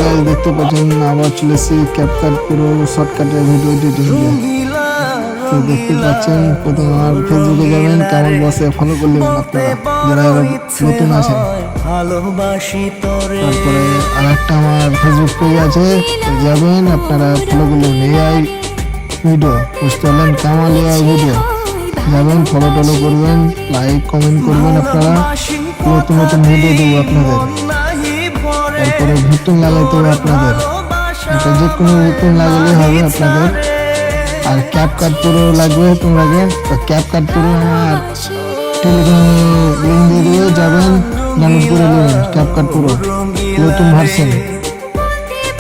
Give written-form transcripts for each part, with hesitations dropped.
Guys দেখতে পাচ্ছেন আবার চলেছি ক্যাপকাট পুরো শর্টকাটের ভিডিও এডিটিং তো দেখতে পাচ্ছেন প্রথম আর ফেসবুকে যাবেন কেমন বসে ফলো করলেন আপনারা যারা নতুন আছেন। তারপরে আরেকটা আমার ফেসবুক পেজ আছে যাবেন আপনারা ফলো করলেন এআই ভিডিও বুঝতে পারলেন কামাল এআই ভিডিও যাবেন ফলো টলো করবেন লাইক কমেন্ট করবেন আপনারা নতুন নতুন ভিডিও দেবো আপনাদের। তারপরে ভুতুন লাগাইতে হবে আপনাদের এটা যে কোনো ভুতুন লাগালেই হবে আপনাদের। আর ক্যাপকাট পুরো লাগবে তোমাকে তো ক্যাপকাট পুরো আমার টেলিগ্রামে লিঙ্ক দিয়ে দিয়ে যাবেন ডাউনলোড করে নেবেন ক্যাপকাট পুরো নতুন ভার্সন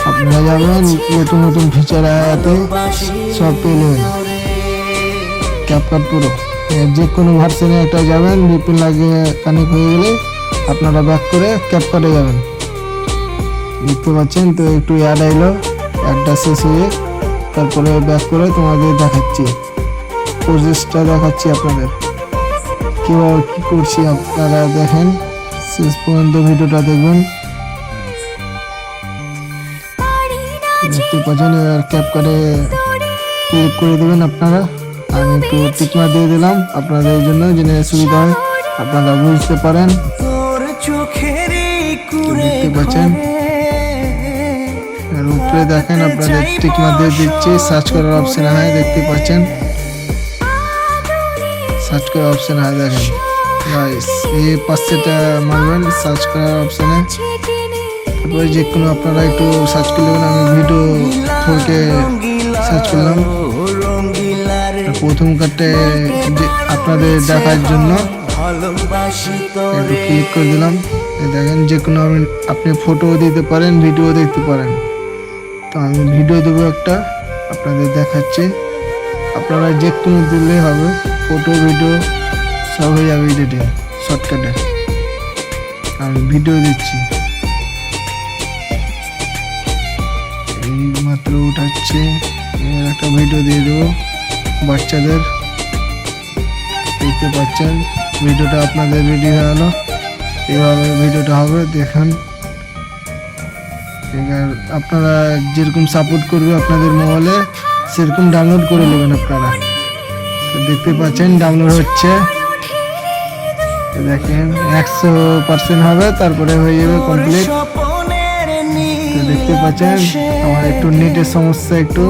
আপনারা যাবেন নতুন নতুন ফিচার আয়াতে সব পেয়ে নেবেন ক্যাপকাট পুরো যে কোনো ভার্সনে একটা যাবেন ভিপিন লাগিয়ে কানেক্ট হয়ে গেলে আপনারা ব্যাক করে ক্যাপকাটে যাবেন। দেখতে পাচ্ছেন তো একটু অ্যাড আইলো অ্যাডটা শেষ হয়ে তারপরে ব্যাক করে তোমাদের দেখাচ্ছি প্রসেসটা দেখাচ্ছি আপনাদের কীভাবে কী করছি আপনারা দেখেন শেষ পর্যন্ত ভিডিওটা দেখবেন। দেখতে পাচ্ছেন এবার ক্যাপকাটে ক্লিক করে দেবেন আপনারা। আমি একটু টিকমার দিয়ে দিলাম আপনাদের জন্য জেনে সুবিধা হয় আপনারা বুঝতে পারেন। দেখতে পাচ্ছেন উপরে দেখেন আপনাদের টিকমার দিয়ে দিচ্ছি সার্চ করার অপশন হয় দেখতে পাচ্ছেন সার্চ করার অপশন হয় দেখেন গাইস এই পাশেটা মারবেন সার্চ করার অপশনে তারপরে যে কোনো আপনারা একটু সার্চ করে নেবেন। আমি ভিডিও থেকে সার্চ করলাম প্রথম কাটে আপনাদের দেখার জন্য একটু ক্লিক করে দিলাম দেখেন যে কোনো আপনি ফটো দিতে পারেন ভিডিও দেখতে পারেন। তো আমি ভিডিও দেবো একটা আপনাদের দেখাচ্ছি আপনারা যে কোনো দিলে হবে ফটো ভিডিও সব হয়ে যাবে এডিটিং শর্টকাটে। আমি ভিডিও দিচ্ছি এই মাত্র উঠাচ্ছে একটা ভিডিও দিয়ে দেবো বাচ্চাদের। দেখতে পাচ্ছেন ভিডিওটা আপনাদের রেডি হয়ে গেল এভাবে ভিডিওটা হবে দেখেন আপনারা যেরকম সাপোর্ট করবে আপনাদের মোবাইলে সেরকম ডাউনলোড করে নেবেন আপনারা। তো দেখতে পাচ্ছেন ডাউনলোড হচ্ছে দেখেন 100% হবে তারপরে হয়ে যাবে কমপ্লিট। তো দেখতে পাচ্ছেন আমার একটু নেটের সমস্যা একটু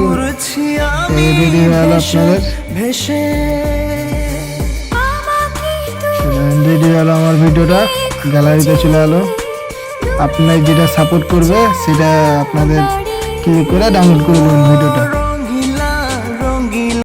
রেডি হয়ে গেল আপনাদের রেডি হলো আমার ভিডিওটা গ্যালারিতে চলে গেলো। আপনার যেটা সাপোর্ট করবে সেটা আপনাদের ক্লিক করে ডাউনলোড করে নেবেন ভিডিওটা।